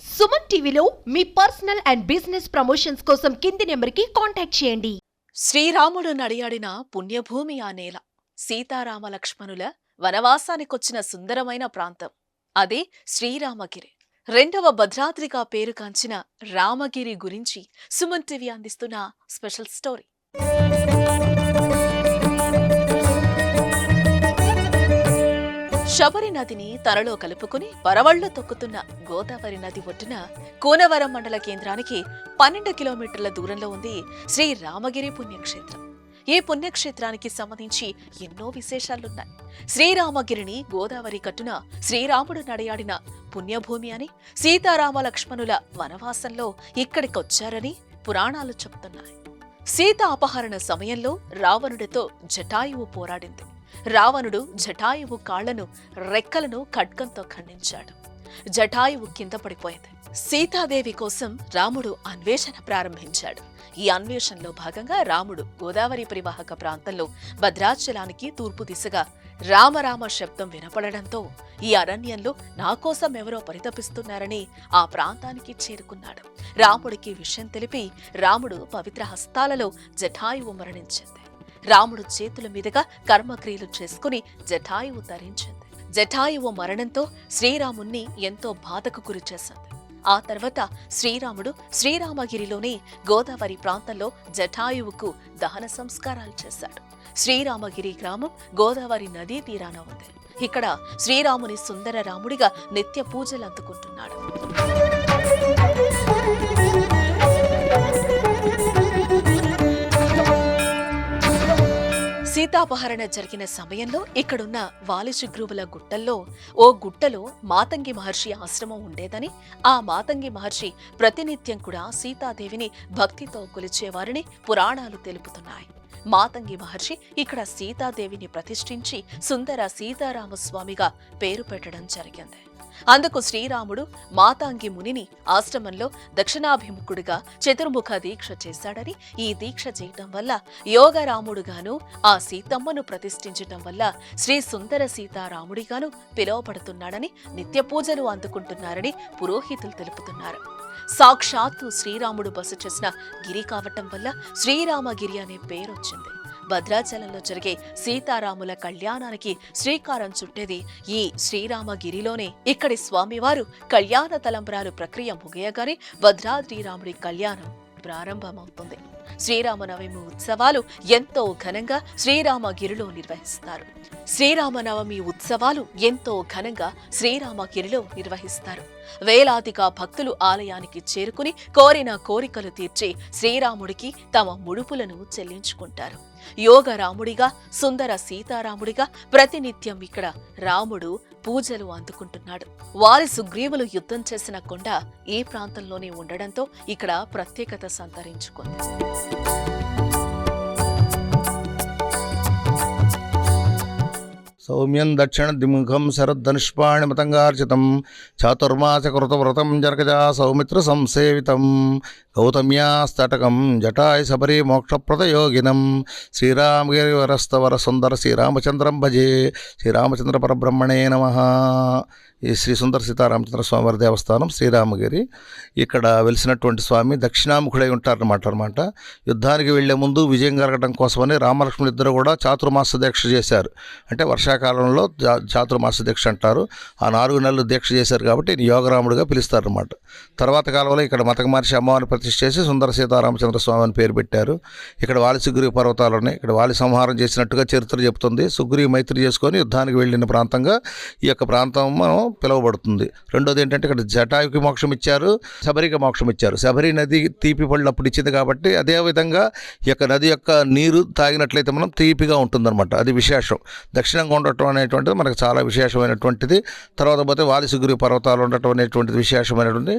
సుమన్ టీవీలో మీ personal and business promotions కోసం కింది నెంబర్కి కాంటాక్ట్ చేయండి. శ్రీరాముడు నడియాడిన పుణ్యభూమి ఆ నేల. సీతారామ లక్ష్మణుల వనవాసానికొచ్చిన సుందరమైన ప్రాంతం అదే శ్రీరామగిరి. రెండవ భద్రాద్రిగా పేరుగాంచిన రామగిరి గురించి సుమన్ టీవీ అందిస్తున్న స్పెషల్ స్టోరీ. శబరి నదిని తనలో కలుపుకుని పరవళ్లు తొక్కుతున్న గోదావరి నది ఒడ్డున కూనవరం మండల కేంద్రానికి 12 కిలోమీటర్ల దూరంలో ఉంది శ్రీ రామగిరి పుణ్యక్షేత్రం. ఈ పుణ్యక్షేత్రానికి సంబంధించి ఎన్నో విశేషాలున్నాయి. శ్రీరామగిరిని గోదావరి కట్టున శ్రీరాముడు నడయాడిన పుణ్యభూమి అని, సీతారామ లక్ష్మణుల వనవాసంలో ఇక్కడికొచ్చారని పురాణాలు చెబుతున్నాయి. సీత అపహరణ సమయంలో రావణుడితో జటాయువు పోరాడింది. రావణుడు జటాయువు కాళ్లను, రెక్కలను ఖడ్గంతో ఖండించాడు. జటాయువు కింద పడిపోయింది. సీతాదేవి కోసం రాముడు అన్వేషణ ప్రారంభించాడు. ఈ అన్వేషణలో భాగంగా రాముడు గోదావరి పరివాహక ప్రాంతంలో భద్రాచలానికి తూర్పు దిశగా రామరామ శబ్దం వినపడడంతో ఈ అరణ్యంలో నా కోసం ఎవరో పరితపిస్తున్నారని ఆ ప్రాంతానికి చేరుకున్నాడు. రాముడికి విషయం తెలిపి రాముడు పవిత్ర హస్తాలలో జటాయువు మరణించింది. రాముడు చేతుల మీదుగా కర్మక్రియలు చేసుకుని జటాయువు ధరించింది. జటాయువు మరణంతో శ్రీరాముణ్ణి ఎంతో బాధకు గురిచేసింది. ఆ తర్వాత శ్రీరాముడు శ్రీరామగిరిలోని గోదావరి ప్రాంతంలో జటాయువుకు దహన సంస్కారాలు చేశాడు. శ్రీరామగిరి గ్రామం గోదావరి నదీ తీరాన ఉంది. ఇక్కడ శ్రీరాముని సుందర రాముడిగా నిత్య పూజలు అందుకుంటున్నాడు. సీతాపహరణ జరిగిన సమయంలో ఇక్కడున్న వాలిశుగ్రువుల గుట్టల్లో ఓ గుట్టలో మాతంగి మహర్షి ఆశ్రమం ఉండేదని, ఆ మాతంగి మహర్షి ప్రతినిత్యం కూడా సీతాదేవిని భక్తితో కొలిచేవారని పురాణాలు తెలుపుతున్నాయి. మాతంగి మహర్షి ఇక్కడ సీతాదేవిని ప్రతిష్ఠించి సుందర సీతారామస్వామిగా పేరు పెట్టడం జరిగింది. అందుకు శ్రీరాముడు మాతాంగి మునిని ఆశ్రమంలో దక్షిణాభిముఖుడిగా చతుర్ముఖ దీక్ష చేశాడని, ఈ దీక్ష చేయటం వల్ల యోగరాముడుగాను, ఆ సీతమ్మను ప్రతిష్ఠించటం వల్ల శ్రీ సుందర సీతారాముడిగాను పిలువబడుతున్నాడని, నిత్య పూజలు అందుకుంటున్నారని పురోహితులు తెలుపుతున్నారు. సాక్షాత్తు శ్రీరాముడు బస చేసిన గిరి కావటం వల్ల శ్రీరామగిరి అనే పేరొచ్చింది. భద్రాచలంలో జరిగే సీతారాముల కళ్యాణానికి శ్రీకారం చుట్టేది ఈ శ్రీరామగిరిలోనే. ఇక్కడి స్వామివారు కళ్యాణ తలంబ్రాలు ప్రక్రియ ముగియగానే భద్రాద్రి రాముడి కళ్యాణం ప్రారంభమవుతుంది. శ్రీరామనవమి ఉత్సవాలు ఎంతో ఘనంగా శ్రీరామగిరిలో నిర్వహిస్తారు. వేలాదిగా భక్తులు ఆలయానికి చేరుకుని కోరిన కోరికలు తీర్చి శ్రీరాముడికి తమ ముడుపులను చెల్లించుకుంటారు. యోగ రాముడిగా, సుందర సీతారాముడిగా ప్రతినిత్యం ఇక్కడ రాముడు పూజలు అందుకుంటున్నాడు. వారి సుగ్రీవులు యుద్ధం చేసిన కొండ ఈ ప్రాంతంలోనే ఉండడంతో ఇక్కడ ప్రత్యేకత సంతరించుకుంది. సౌమ్యం దక్షిణ దిముఖం శరద్ధనుష్పాణి మతంగార్చితం చాతుర్మాసకృతవ్రతం జనకజా సౌమిత్ర సంసేవితం గౌతమ్యాస్తటకం జటాయ శబరి మోక్షప్రదయోగినం శ్రీరామగిరివరస్తవర సుందర శ్రీరామచంద్రం భజే. శ్రీరామచంద్ర పరబ్రహ్మణే నమః. ఈ శ్రీ సుందర సీతారామచంద్ర స్వామివారి దేవస్థానం శ్రీరామగిరి. ఇక్కడ వెలిసినటువంటి స్వామి దక్షిణాముఖుడై ఉంటారన్నమాట. యుద్ధానికి వెళ్లే ముందు విజయం కలగడం కోసమని రామలక్ష్మణులు ఇద్దరు కూడా చాతుర్మాస దీక్ష చేశారు. అంటే వర్షాకాలంలో చాతుర్మాస దీక్ష అంటారు. ఆ 4 నెలలు దీక్ష చేశారు కాబట్టి యోగరాముడిగా పిలుస్తారన్నమాట. తర్వాత కాలంలో ఇక్కడ మతక మహర్షి అమ్మవారిని ప్రతిష్ఠ చేసి సుందర సీతారామచంద్ర స్వామి అని పేరు పెట్టారు. ఇక్కడ వాలి సుగ్రీవ పర్వతాలు ఉన్నాయి. ఇక్కడ వాలి సంహారం చేసినట్టుగా చరిత్ర చెబుతుంది. సుగ్రీవ మైత్రి చేసుకొని యుద్ధానికి వెళ్ళిన ప్రాంతంగా ఈ యొక్క ప్రాంతం మనం పిలువబడుతుంది. రెండోది ఏంటంటే ఇక్కడ జటాయుకి మోక్షం ఇచ్చారు, శబరికి మోక్షం ఇచ్చారు. శబరి నది తీపి పళ్ళు అప్పుడు ఇచ్చింది కాబట్టి అదేవిధంగా ఈ యొక్క నది యొక్క నీరు తాగినట్లయితే మనం తీపిగా ఉంటుందన్నమాట. అది విశేషం. దక్షిణంగా ఉండటం అనేటువంటిది మనకు చాలా విశేషమైనటువంటిది. తర్వాత పోతే వాలి సుగ్రీవ పర్వతాలు ఉండటం అనేటువంటిది విశేషమైనటువంటి